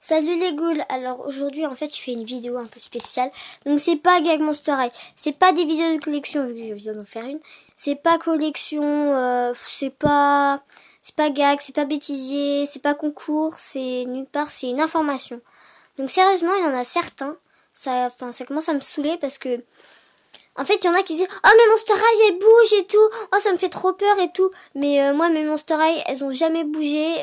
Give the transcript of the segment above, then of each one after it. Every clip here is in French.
Salut les ghouls. Alors aujourd'hui en fait je fais une vidéo un peu spéciale. Donc c'est pas Gag Monster High, c'est pas des vidéos de collection vu que je viens d'en faire une. C'est pas collection, c'est pas gag, c'est pas bêtisier, c'est pas concours, c'est nulle part, c'est une information. Donc sérieusement il y en a certains, ça commence à me saouler parce que en fait, il y en a qui disent « Oh, mes Monster High, elles bougent et tout. Oh, ça me fait trop peur et tout. » Mais moi, mes Monster High, elles ont jamais bougé.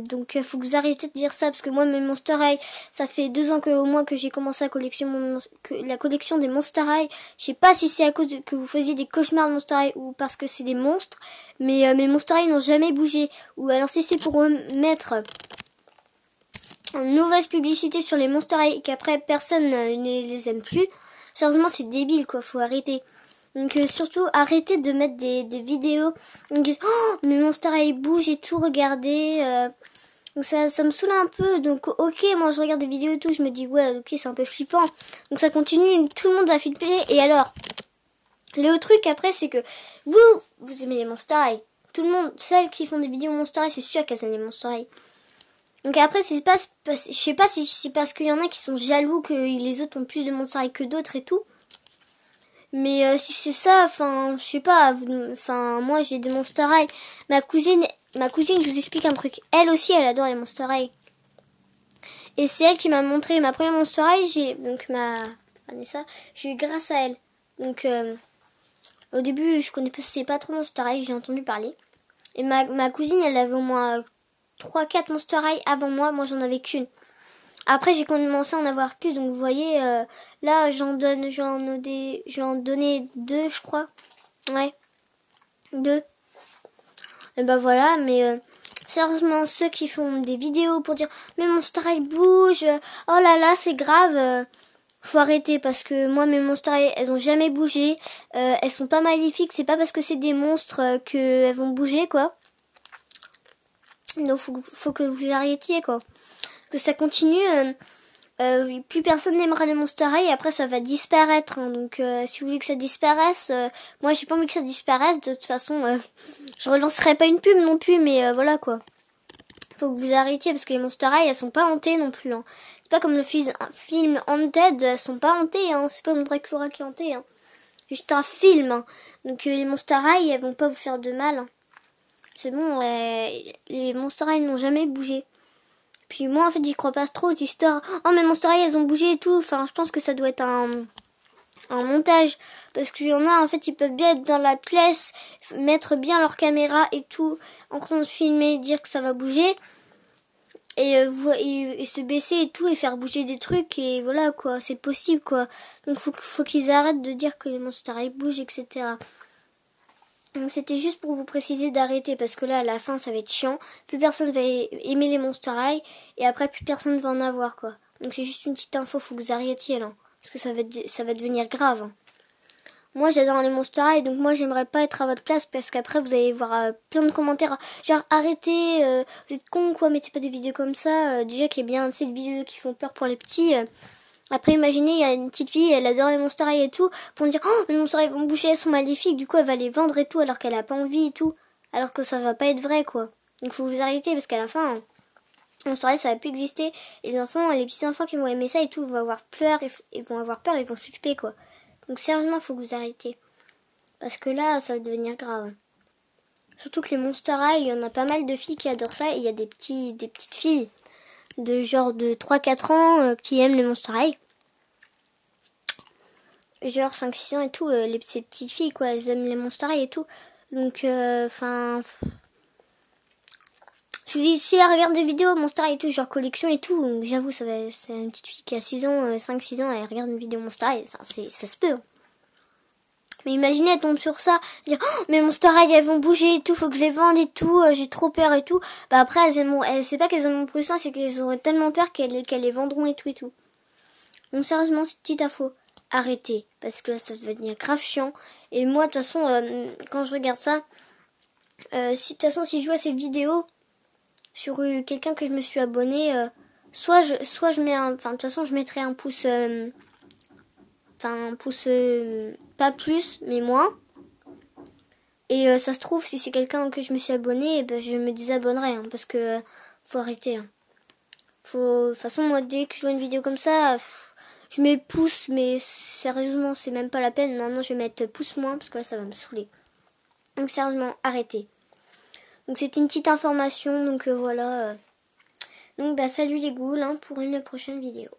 Donc, faut que vous arrêtez de dire ça. Parce que moi, mes Monster High, ça fait 2 ans au moins que j'ai commencé la collection des Monster High. Je sais pas si c'est à cause que vous faisiez des cauchemars de Monster High ou parce que c'est des monstres. Mais mes Monster High n'ont jamais bougé. Ou alors, si c'est pour mettre une mauvaise publicité sur les Monster High et qu'après, personne ne les aime plus. Sérieusement, c'est débile, quoi. Faut arrêter. Donc, surtout, arrêtez de mettre des vidéos. On dit, oh, mais Monster High bouge et tout, regardez. Donc, ça me saoule un peu. Donc, ok, moi, je regarde des vidéos et tout. Je me dis, ouais, ok, c'est un peu flippant. Donc, ça continue. Tout le monde va flipper. Et alors, le truc après, c'est que vous aimez les Monster High. Tout le monde, celles qui font des vidéos Monster High, c'est sûr qu'elles aiment les Monster High. Donc après, je sais pas si c'est parce qu'il y en a qui sont jaloux que les autres ont plus de Monster High que d'autres et tout. Mais si c'est ça, je sais pas, moi j'ai des Monster High. Ma cousine, je vous explique un truc. Elle aussi, elle adore les Monster High. Et c'est elle qui m'a montré ma première Monster High, donc ma Vanessa, j'ai eu grâce à elle. Donc au début, je connaissais pas trop Monster High, j'ai entendu parler. Et ma cousine, elle avait au moins 3-4 Monster High avant moi j'en avais qu'une. Après j'ai commencé à en avoir plus, donc vous voyez, là j'en donnais 2 je crois. Ouais, 2. Et ben voilà, mais sérieusement ceux qui font des vidéos pour dire mais Monster High bouge, oh là là c'est grave, faut arrêter parce que moi mes Monster High elles ont jamais bougé, elles sont pas maléfiques, c'est pas parce que c'est des monstres qu'elles vont bouger quoi. Donc faut que vous arrêtiez quoi. Que ça continue, plus personne n'aimera les Monster High et après ça va disparaître. Hein. Donc si vous voulez que ça disparaisse, moi j'ai pas envie que ça disparaisse. De toute façon, je relancerai pas une pub non plus, mais voilà quoi. Faut que vous arrêtiez parce que les Monster High elles sont pas hantées non plus. Hein. C'est pas comme le film Haunted, elles sont pas hantées. Hein. C'est pas comme Dracula qui est hanté. Hein. C'est juste un film. Hein. Donc les Monster High elles vont pas vous faire de mal. Hein. C'est bon, les Monster High n'ont jamais bougé. Puis moi, en fait, j'y crois pas trop aux histoires. Oh, mais Monster High, elles ont bougé et tout. Enfin, je pense que ça doit être un montage. Parce qu'il y en a, en fait, ils peuvent bien être dans la pièce, mettre bien leur caméra et tout, en train de filmer, dire que ça va bouger. Et se baisser et tout, et faire bouger des trucs. Et voilà, quoi. C'est possible, quoi. Donc, faut qu'ils arrêtent de dire que les Monster High bougent, etc. Donc c'était juste pour vous préciser d'arrêter parce que là à la fin ça va être chiant, plus personne va aimer les Monster High et après plus personne va en avoir quoi. Donc c'est juste une petite info, faut que vous arrêtiez là parce que ça va devenir grave. Hein. Moi j'adore les Monster High donc moi j'aimerais pas être à votre place parce qu'après vous allez voir plein de commentaires genre arrêtez, vous êtes con quoi, mettez pas des vidéos comme ça, déjà qu'il y a bien ces vidéos qui font peur pour les petits. Après, imaginez, il y a une petite fille, elle adore les Monster High et tout, pour me dire, oh, les Monster High vont bouger, elles sont maléfiques, du coup, elle va les vendre et tout, alors qu'elle a pas envie et tout, alors que ça va pas être vrai, quoi. Donc, faut vous arrêter, parce qu'à la fin, Monster High, ça va plus exister. Les enfants, les petits enfants qui vont aimer ça et tout, vont avoir peur, ils vont avoir peur, ils vont flipper, quoi. Donc, sérieusement, faut que vous arrêtez. Parce que là, ça va devenir grave. Surtout que les Monster High, il y en a pas mal de filles qui adorent ça, et il y a des petites filles de genre de 3-4 ans qui aiment les Monster High. Genre 5-6 ans et tout, ces petites filles quoi, elles aiment les Monster High et tout. Donc je vous dis si elle regarde des vidéos Monster High et tout, genre collection et tout, j'avoue c'est une petite fille qui a 6 ans, 5-6 ans, elle regarde une vidéo Monster High, ça se peut. Hein. Mais imaginez, elle tombe sur ça, dire oh, mais Monster High elles vont bouger et tout, faut que je les vende et tout, j'ai trop peur et tout. Bah après c'est pas qu'elles en ont plus ça, c'est qu'elles auraient tellement peur qu'elles les vendront et tout et tout. Donc sérieusement, c'est petite info. Arrêtez, parce que là ça va devenir grave chiant. Et moi de toute façon, quand je regarde ça, si je vois ces vidéos sur quelqu'un que je me suis abonné, soit je mets de toute façon je mettrai un pouce, pas plus, mais moins. Et ça se trouve, si c'est quelqu'un que je me suis abonné, je me désabonnerai, hein, parce que faut arrêter. Hein. De toute façon, moi, dès que je vois une vidéo comme ça, je mets pouce, mais sérieusement, c'est même pas la peine. Maintenant, je vais mettre pouce moins, parce que là, ça va me saouler. Donc, sérieusement, arrêtez. Donc, c'était une petite information, donc voilà. Donc, bah, salut les ghouls, hein, pour une prochaine vidéo.